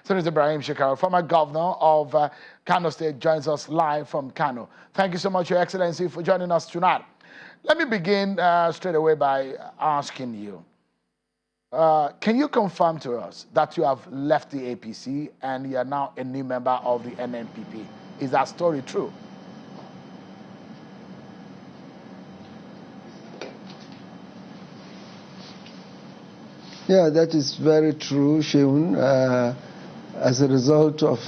Senator Ibrahim Shekarau, former governor of Kano State, joins us live from Kano. Thank you so much, Your Excellency, for joining us tonight. Let me begin straight away by asking you, can you confirm to us that you have left the APC and you are now a new member of the NNPP? Is that story true? Yeah, that is very true, Sheun. As a result of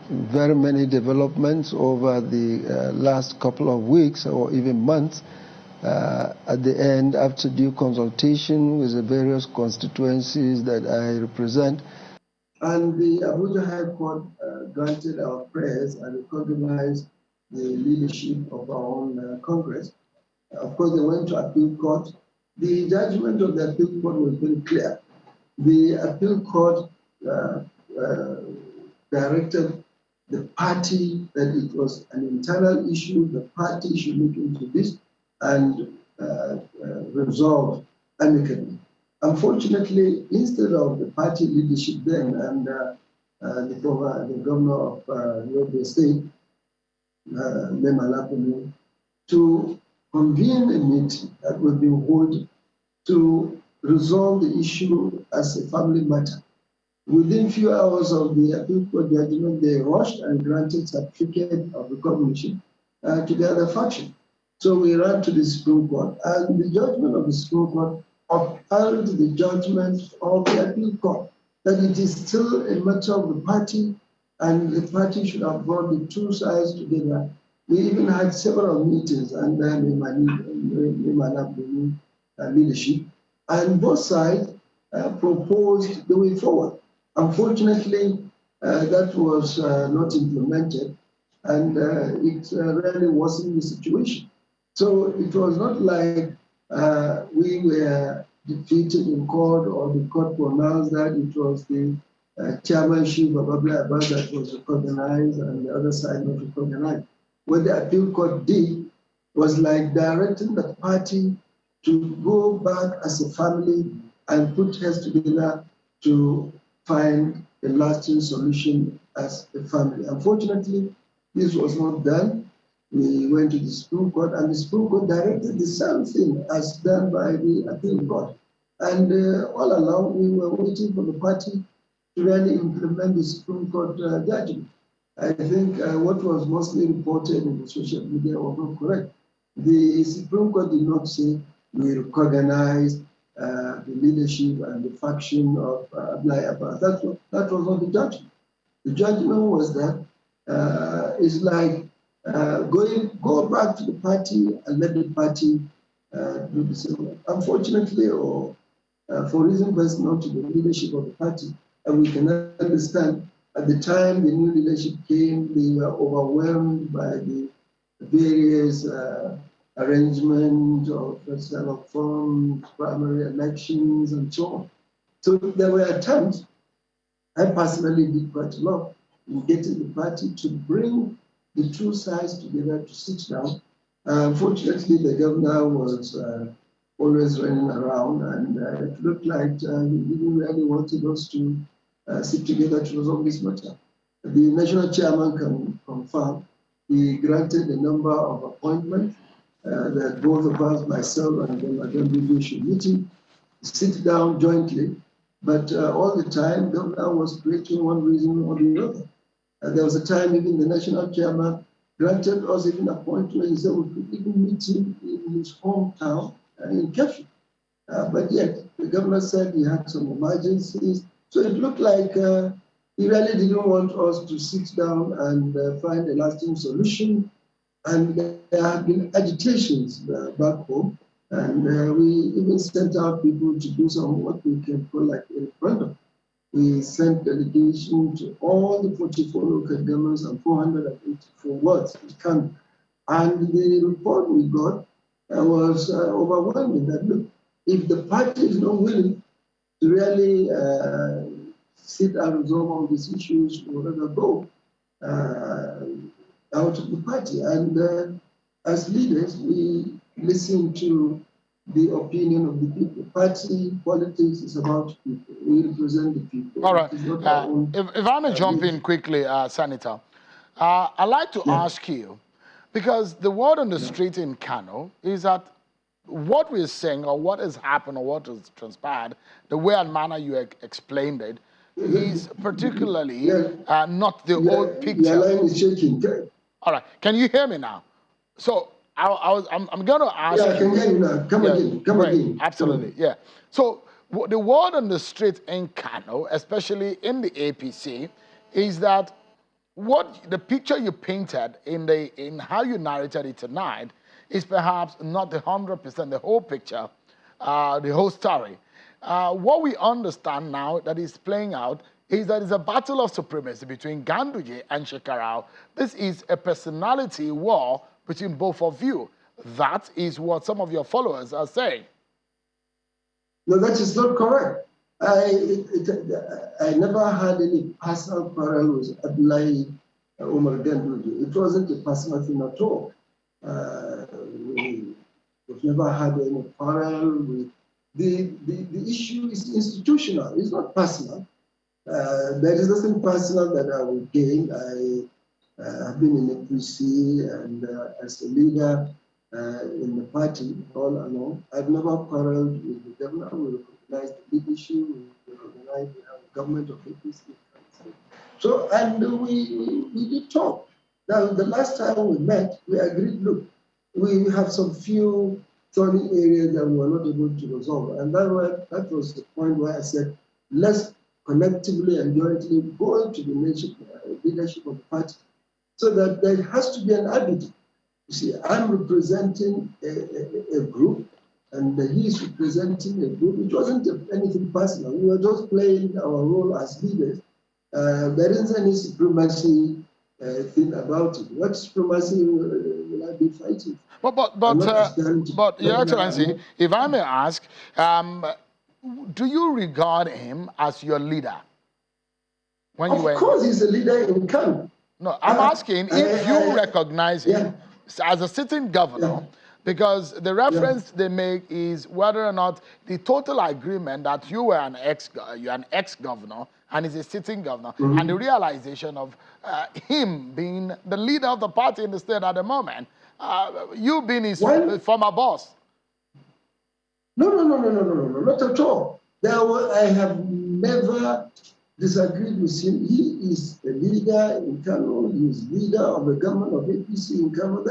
very many developments over the last couple of weeks or even months, at the end, after due consultation with the various constituencies that I represent, and the Abuja High Court granted our prayers and recognized the leadership of our own Congress. Of course, they went to appeal court. The judgment of the appeal court was very clear. The appeal court directed the party that it was an internal issue. The party should look into this and resolve amicably. Unfortunately, instead of the party leadership then and the governor of Yobe State, Lema to convene a meeting that would be held to resolve the issue as a family matter. Within few hours of the appeal court judgment, they rushed and granted certificate of recognition to the other faction. So we ran to the Supreme Court, and the judgment of the Supreme Court upheld the judgment of the appeal court that it is still a matter of the party, and the party should have brought the two sides together. We even had several meetings under the leadership, and both sides proposed the way forward. Unfortunately, that was not implemented, and it really worsened the situation. So it was not like we were defeated in court or the court pronounced that it was the chairmanship of Abla Abbas that was recognized and the other side not recognized. What the appeal court did was like directing the party to go back as a family and put heads together to find a lasting solution as a family. Unfortunately, this was not done. We went to the Supreme Court, and the Supreme Court directed the same thing as done by the appeal court. And all along, we were waiting for the party to really implement the Supreme Court judgment. I think what was mostly reported in the social media was not correct. The Supreme Court did not say we recognize the leadership and the faction of Abla Abbas. That was not the judgment. The judgment was that it's like go back to the party and let the party do the same. Unfortunately, or for reasons best known to the leadership of the party, and we can understand at the time the new leadership came, they were overwhelmed by the various arrangement of forms, primary elections, and so on. So there were attempts, I personally did quite a lot, in getting the party to bring the two sides together to sit down. Unfortunately, the governor was always running around, and it looked like he didn't really wanted us to sit together to resolve this matter. The national chairman can confirm he granted a number of appointments that both of us, myself and then Madam Bibi, should meeting, sit down jointly. But all the time, the governor was creating one reason or the other. There was a time even the national chairman granted us even appointment. He said we could even meet him in his hometown in Kefi. But yet, the governor said he had some emergencies. So it looked like he really didn't want us to sit down and find a lasting solution. And there have been agitations back home. And we even sent out people to do some what we can call like a referendum. We sent delegation to all the 44 local governments and 484 wards in Kano. And the report we got was overwhelming that, look, if the party is not willing to really sit and resolve all these issues, we'll rather go out of the party. And as leaders, we listen to the opinion of the people. Party politics is about people. We represent the people. All right. It is not our own. If I may jump in quickly, Senator, I'd like to ask you, because the word on the street in Kano is that what we're saying or what has happened or what has transpired, the way and manner you explained it, is particularly not the old picture. Your line is shaking. All right. Can you hear me now? So I'm going to ask you. Yeah, I can hear you now. Come again. Come again. Absolutely. Yeah. So the word on the street in Kano, especially in the APC, is that what the picture you painted in how you narrated it tonight is perhaps not the 100%, the whole picture, the whole story. What we understand now that is playing out is that it's a battle of supremacy between Ganduje and Shekarau. This is a personality war between both of you. That is what some of your followers are saying. No, that is not correct. I never had any personal quarrel with Abdullahi Omar Ganduje. It wasn't a personal thing at all. We've never had any quarrel with the issue is institutional. It's not personal. There is nothing personal that I will gain. I have been in APC and as a leader in the party all along. I've never quarreled with the governor. We recognize the big issue. We recognize the government of APC. So, and we did talk. Now, the last time we met, we agreed, look, we have some few thorny areas that we were not able to resolve. And that was the point where I said, let's collectively and jointly go into the leadership of the party so that there has to be an arbiter. You see, I'm representing a group, and he is representing a group. It wasn't anything personal. We were just playing our role as leaders. There isn't any supremacy thing about it. What supremacy will I be fighting? But Your Excellency, if I may ask, do you regard him as your leader? Of course, he's a leader in Kano. No, I'm asking if you recognize him as a sitting governor, because the reference they make is whether or not the total agreement that you're an ex-governor and is a sitting governor, and the realization of him being the leader of the party in the state at the moment, you being his former boss. No, not at all. I have never disagreed with him. He is a leader in Kano. He is leader of the government of APC in Kano.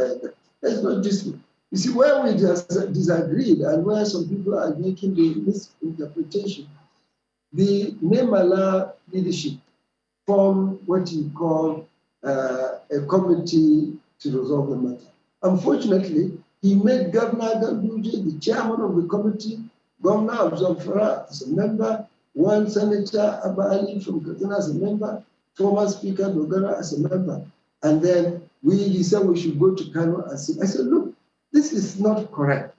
There's no dispute. You see, where we just disagreed and where some people are making the misinterpretation, the Nemala leadership formed what you call a committee to resolve the matter. Unfortunately, he made Governor Ganduje the chairman of the committee, Governor of Zamfara as a member, one Senator Abba Ali from Katsina as a member, former Speaker Dogara as a member. And then he said we should go to Kano and see. I said, look, this is not correct.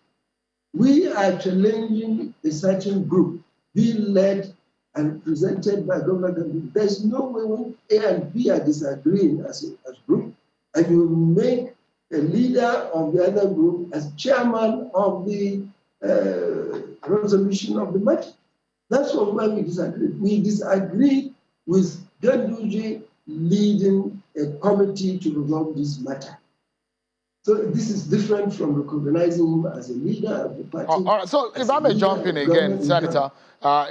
We are challenging a certain group being led and presented by Governor Ganduje. There's no way when A and B are disagreeing as group, and you make a leader of the other group as chairman of the resolution of the matter. That's why we disagree. We disagree with Ganduje leading a committee to resolve this matter. So this is different from recognizing him as a leader of the party. All right. So if I may jump in again, Senator,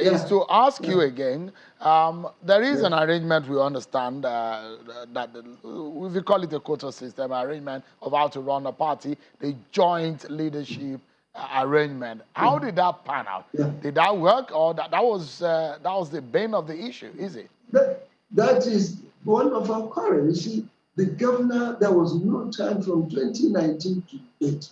is to ask you again, there is an arrangement we understand that we call it a quota system arrangement of how to run a party, the joint leadership arrangement. How did that pan out? Did that work, or that was the bane of the issue, is it? That is one of our quarrels. You see, the governor, there was no time from 2019 to date.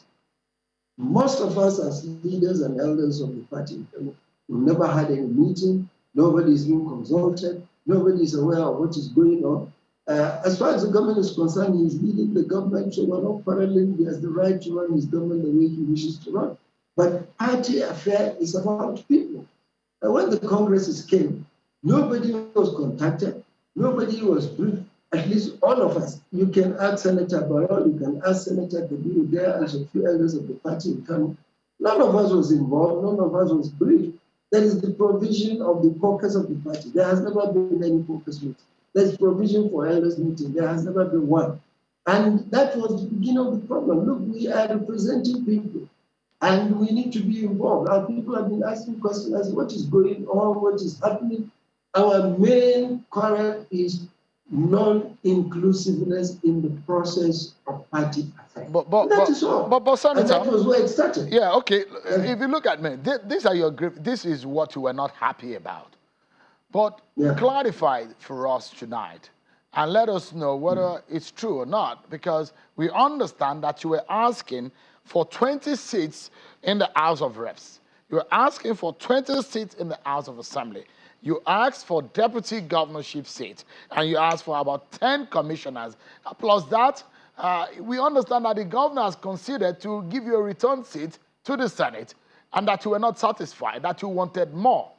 Most of us as leaders and elders of the party, we never had any meeting, nobody is being consulted, nobody is aware of what is going on. As far as the government is concerned, he is leading the government, so we're not quarreling. He has the right to run his government the way he wishes to run. But party affair is about people. And when the congresses came, nobody was contacted, nobody was briefed. At least all of us. You can ask Senator Barrow, you can ask Senator Kabiru there, and a few elders of the party in Kano. None of us was involved, none of us was briefed. There is the provision of the caucus of the party. There has never been any caucus meeting. There's provision for elders meeting. There has never been one. And that was the beginning of the problem. Look, we are representing people, and we need to be involved. Our people have been asking questions as what is going on, what is happening. Our main quarrel is non-inclusiveness in the process of party affairs. That is all. But Senator, and that was where it started. Yeah, okay. If you look at me, these are your this is what you were not happy about. But clarify for us tonight and let us know whether it's true or not, because we understand that you were asking for 20 seats in the House of Reps. You were asking for 20 seats in the House of Assembly. You asked for deputy governorship seats, and you asked for about 10 commissioners. Plus that, we understand that the governor has considered to give you a return seat to the Senate, and that you were not satisfied, that you wanted more.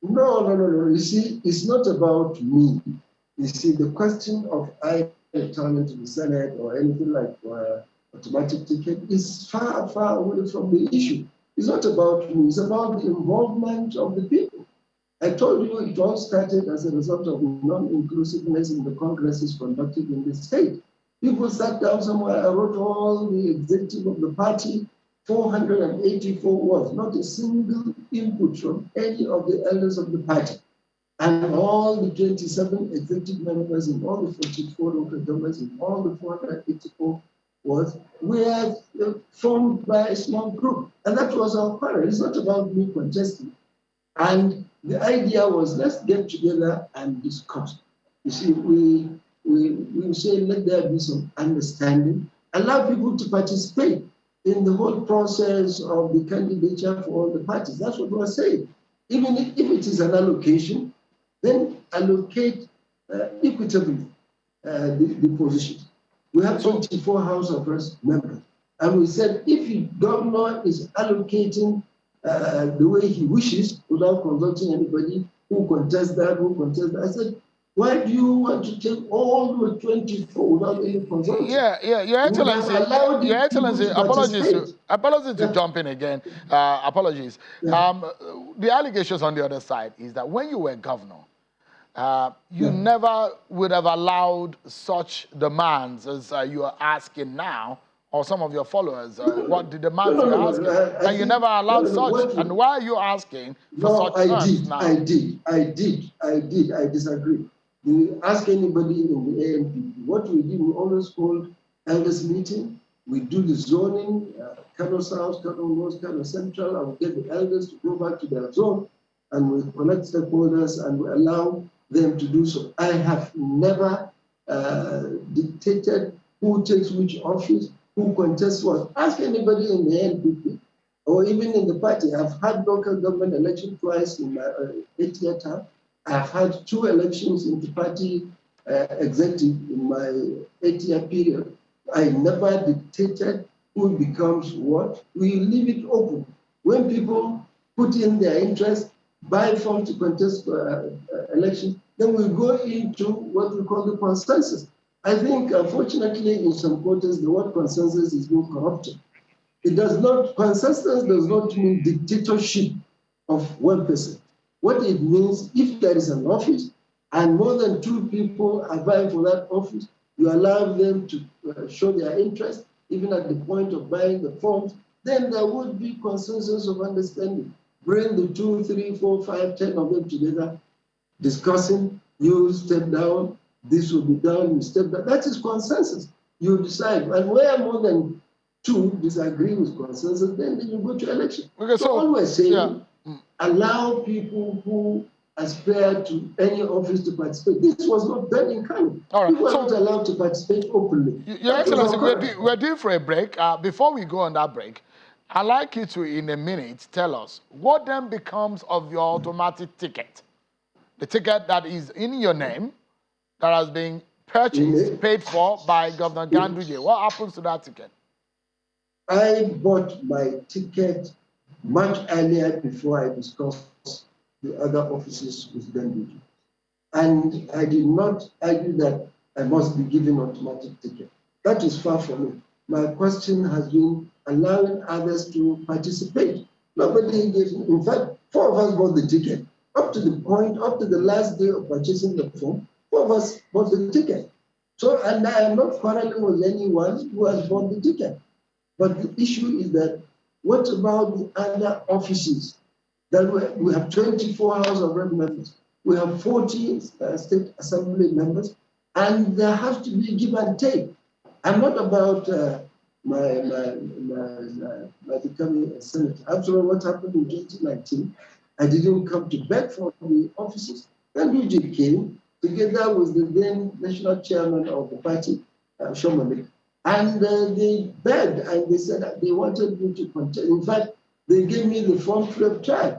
No. You see, it's not about me. You see, the question of I returning to the Senate or anything like automatic ticket is far, far away from the issue. It's not about me. It's about the involvement of the people. I told you it all started as a result of non-inclusiveness in the congresses conducted in the state. People sat down somewhere, I wrote all the executive of the party, 484 words, not a single input from any of the elders of the party. And all the 27 executive members in all the 44 local governments in all the 484 words were formed by a small group. And that was our quarrel. It's not about me contesting. And the idea was, let's get together and discuss. You see, we say, let there be some understanding, allow people to participate in the whole process of the candidature for all the parties. That's what we're saying. Even if it is an allocation, then allocate equitably the positions. We have 24 House of Reps members. And we said, if the governor is allocating the way he wishes, without consulting anybody, who contests that, I said, why do you want to take all the 24 without any consulting? Yeah, Your Excellency, apologies to jump in again. Apologies. The allegations on the other side is that when you were governor, you never would have allowed such demands as you are asking now, or some of your followers, what the demands you're asking, and you never allowed such. And why are you asking for such terms now? I disagree. You ask anybody in the ANPP, what we do, we always hold elders meeting. We do the zoning, Kano South, Kano North, Kano Central, and we get the elders to go back to their zone, and we connect stakeholders and we allow them to do so. I have never dictated who takes which office, who contests what. Ask anybody in the NPP or even in the party. I've had local government election twice in my 8-year term. I've had 2 elections in the party executive in my 8-year period. I never dictated who becomes what. We leave it open. When people put in their interest, buy form to contest elections, then we go into what we call the consensus. I think, unfortunately, in some quarters, the word consensus is being corrupted. Consensus does not mean dictatorship of one person. What it means, if there is an office and more than 2 people are vying for that office, you allow them to show their interest, even at the point of buying the forms, then there would be consensus of understanding. Bring the 2, 3, 4, 5, 10 of them together, discussing, you step down, this will be done, you step down. That is consensus. You decide. And where more than 2 disagree with consensus, then you go to election. Okay, so always saying, allow people who aspire to any office to participate. This was not done in Kano. All right. People are not allowed to participate openly. Your Excellency, we're due for a break. Before we go on that break, I'd like you to, in a minute, tell us what then becomes of your automatic ticket. The ticket that is in your name, that has been purchased, paid for by Governor Ganduje. What happens to that ticket? I bought my ticket much earlier before I discussed the other offices with Ganduje. And I did not argue that I must be given automatic ticket. That is far from it. My question has been, allowing others to participate. Nobody gave, in fact, 4 of us bought the ticket. Up to the last day of purchasing the form, 4 of us bought the ticket. So, and I am not quarreling with anyone who has bought the ticket. But the issue is that, what about the other offices? That we have 24 House of Rep members. We have 40 State Assembly members, and there has to be give and take. I'm not about my becoming a senator. After all, what happened in 2019, I didn't come to beg for the offices. Then UJ came together with the then national chairman of the party, Shomalik, and they begged and they said that they wanted me to contest. In fact, they gave me the form free of charge,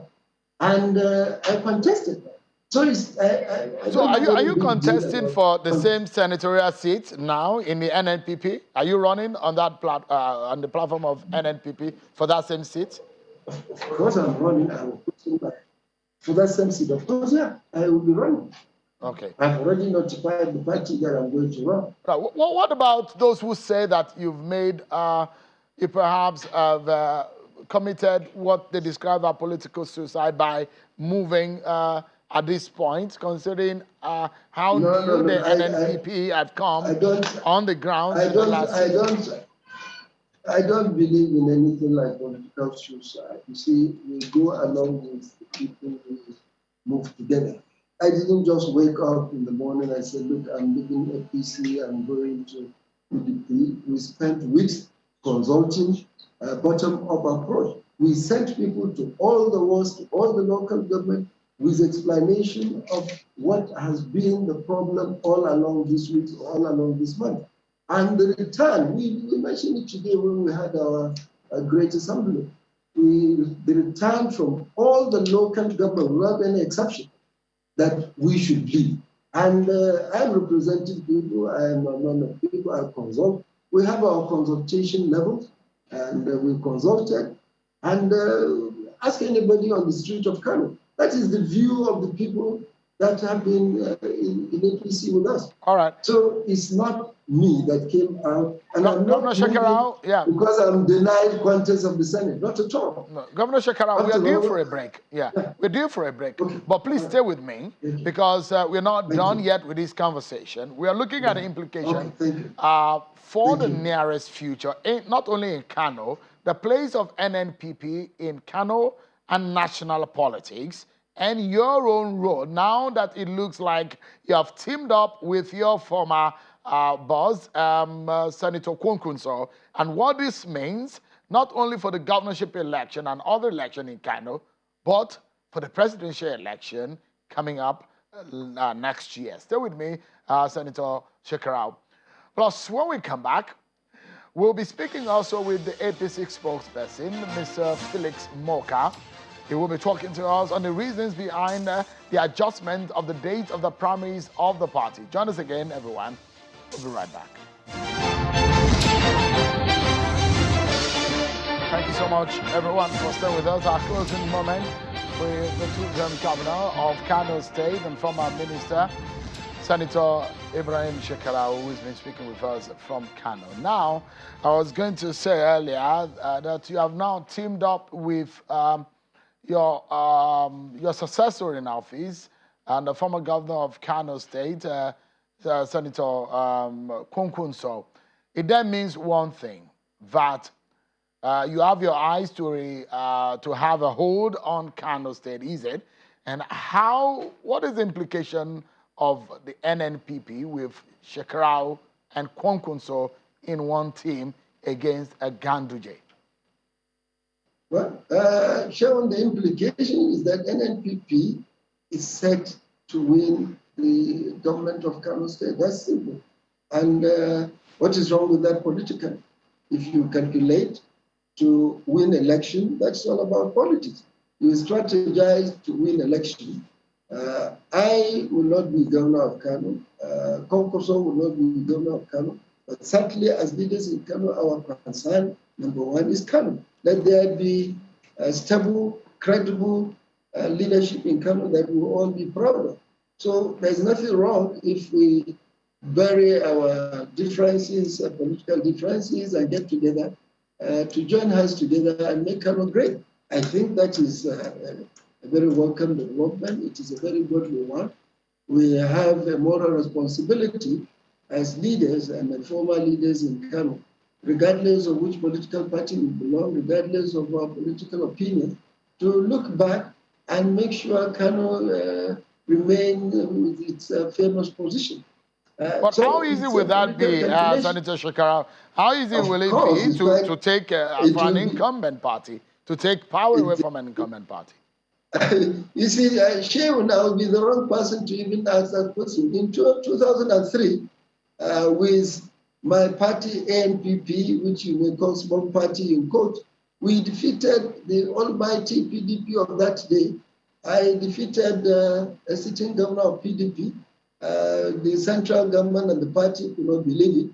and I contested. So, are you contesting for the same senatorial seat now in the NNPP? Are you running on that on the platform of NNPP for that same seat? Of course, I'm running. I will put in back for that same seat. Of course, yeah, I will be running. Okay. I've already notified the party that I'm going to run. Right. What about those who say that you've made, you perhaps have committed what they describe as political suicide by moving at this point, considering how the NNPP had come on the ground in the last year? I don't believe in anything like political suicide. You see, we go along with the people who move together. I didn't just wake up in the morning and say, look, I'm leaving APC, I'm going to PDP. We spent weeks consulting a bottom-up approach. We sent people to all the wards, to all the local government, with explanation of what has been the problem all along this week, all along this month. And the return, we mentioned it today when we had our great assembly. The return from all the local government, without any exception, that we should leave. And I'm representing people, I'm among the people I consult. We have our consultation levels, and we consulted, and ask anybody on the street of Kano. That is the view of the people that have been in APC with us. All right. So it's not me that came out, and I'm not Shekarau, yeah, because I'm denied contest of the Senate. Not at all. No, Governor Shekarau, we are due for a break. Yeah, we're due for a break. Okay. But please stay with me because we're not done yet with this conversation. We are looking at the implication for the nearest future, not only in Kano, the place of NNPP in Kano and national politics, and your own role, now that it looks like you have teamed up with your former boss, Senator Kwankwaso, and what this means, not only for the governorship election and other election in Kano, but for the presidential election coming up next year. Stay with me, Senator Shekarau. Plus, when we come back, we'll be speaking also with the APC spokesperson, Mr. Felix Moka. He will be talking to us on the reasons behind the adjustment of the date of the primaries of the party. Join us again, everyone. We'll be right back. Thank you so much, everyone, for staying with us. Our closing moment with the two-term governor of Kano State and former minister, Senator Ibrahim Shekarau, who has been speaking with us from Kano. Now, I was going to say earlier that you have now teamed up with your successor in office and the former governor of Kano State, Senator Kwankwaso. It then means one thing, that you have your eyes to have a hold on Kano State, is it? And what is the implication of the NNPP with Shekarau and Kwankwaso in one team against a Ganduje? Well, Sharon, the implication is that NNPP is set to win the government of Kano State. That's simple. And what is wrong with that politically? If you calculate to win election, that's all about politics. You strategize to win election. I will not be governor of Kano. Kwankwaso will not be governor of Kano. But certainly, as leaders in Kano, our concern, number one, is Kano. Let there be a stable, credible leadership in Kano that we will all be proud of. So there's nothing wrong if we bury our differences, political differences, and get together to join hands together and make Kano great. I think that is a very welcome development. It is a very good one. We have a moral responsibility as leaders and former leaders in Kano, regardless of which political party we belong, regardless of our political opinion, to look back and make sure Kano remain with its famous position. But So how easy would that be, Senator Shekarau? How easy will it be to take, for an incumbent party, to take power away from an incumbent party? You see, Shehu now will be the wrong person to even ask that question. In 2003, with my party ANPP, which you may call small party in quote, we defeated the almighty PDP of that day. I defeated a sitting governor of PDP. The central government and the party could not believe it.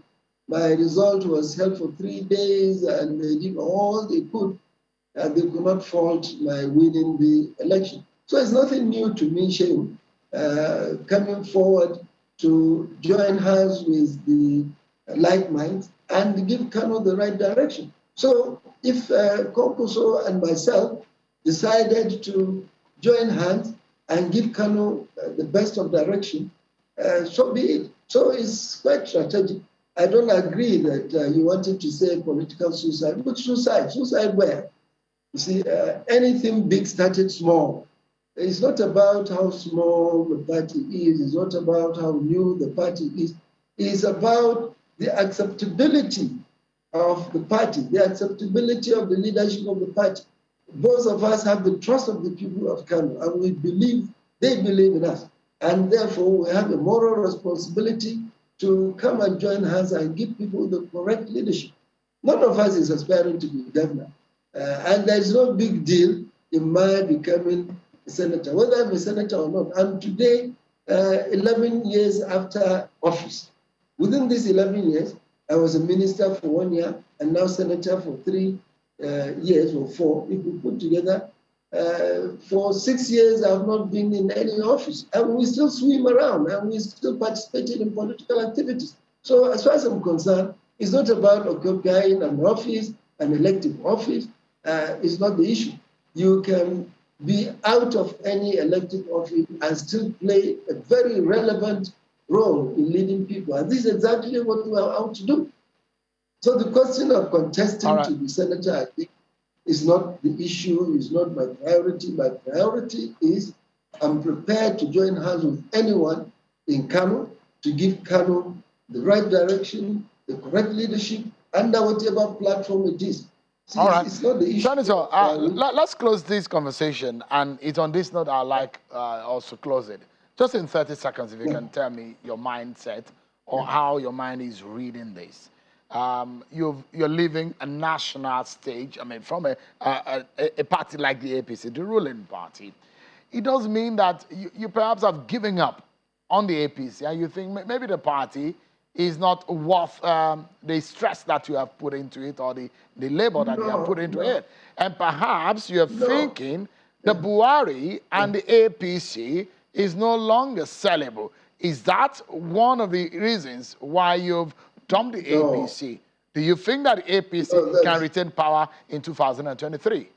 My result was held for 3 days, and they did all they could. They could not fault my winning the election. So it's nothing new to me, Shehu, coming forward to join hands with the like minds and give Kano the right direction. So if Kwankwaso and myself decided to join hands and give Kano the best of direction, so be it. So it's quite strategic. I don't agree that you wanted to say political suicide. Which suicide? Suicide where? You see, anything big started small. It's not about how small the party is. It's not about how new the party is. It's about the acceptability of the party, the acceptability of the leadership of the party. Both of us have the trust of the people of Kano, and we believe they believe in us. And therefore, we have a moral responsibility to come and join hands and give people the correct leadership. None of us is aspiring to be governor. And there's no big deal in my becoming a senator, whether I'm a senator or not. And today, 11 years after office. Within these 11 years, I was a minister for 1 year and now senator for 3 years or 4. If we put together, for 6 years, I've not been in any office. And we still swim around and we still participated in political activities. So as far as I'm concerned, it's not about occupying an office, an elective office. It's not the issue. You can be out of any elected office and still play a very relevant role in leading people. And this is exactly what we are out to do. So the question of contesting to be senator, I think, is not the issue, is not my priority. My priority is I'm prepared to join hands with anyone in Kano to give Kano the right direction, the correct leadership, under whatever platform it is. See, it's not the issue. Senator, let's close this conversation, and it's on this note I'd like also close it. Just in 30 seconds, if you can tell me your mindset or how your mind is reading this. You're leaving a national stage, I mean, from a party like the APC, the ruling party. It does mean that you perhaps have given up on the APC, and you think maybe the party is not worth the stress that you have put into it or the labor that you have put into it. And perhaps you're thinking the Buhari and the APC is no longer sellable. Is that one of the reasons why you've dumped the APC? Do you think that the APC can retain power in 2023?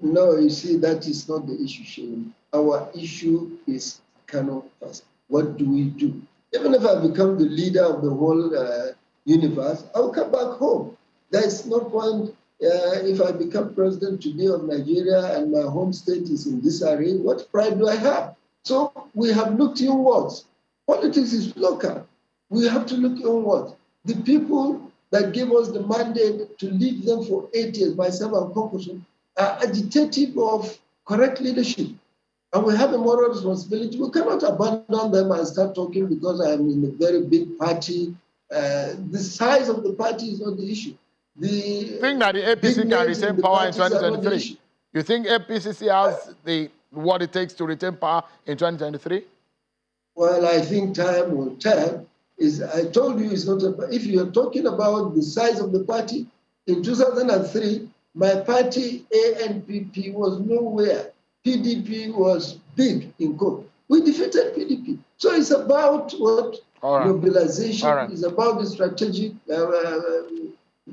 No, you see, that is not the issue, Shane. Our issue is Kano first. What do we do? Even if I become the leader of the whole universe, I'll come back home. There is no point if I become president today of Nigeria and my home state is in disarray, what pride do I have? So we have looked inwards. Politics is local. We have to look inwards. The people that gave us the mandate to lead them for 8 years, myself and Kwankwaso, are agitative of correct leadership. And we have a moral responsibility. We cannot abandon them and start talking because I am in a very big party. The size of the party is not the issue. You think that the APC can retain power in 2023? You think APC has what it takes to retain power in 2023? Well, I think time will tell. I told you it's not about, if you're talking about the size of the party, in 2003, my party ANPP was nowhere. PDP was big in court. We defeated PDP. So it's about what mobilization is about the strategic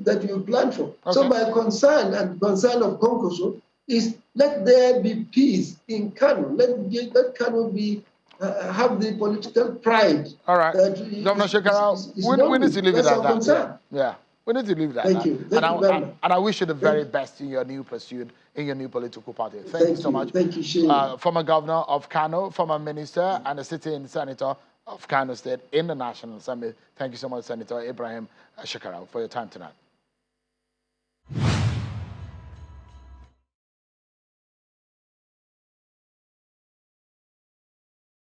that you plan for. Okay. So my concern and concern of Kwankwaso is let there be peace in Kano. Let Kano be have the political pride. All right, Governor Shekarau, we need to leave it at that. Yeah, we need to leave that. Thank you. Thank you very much. And I wish you the very best in your new pursuit, in your new political party. Thank you so much. Thank you, Shane. Former governor of Kano, former minister, and a sitting senator of Kano State in the National Assembly. Thank you so much, Senator Ibrahim Shekarau, for your time tonight.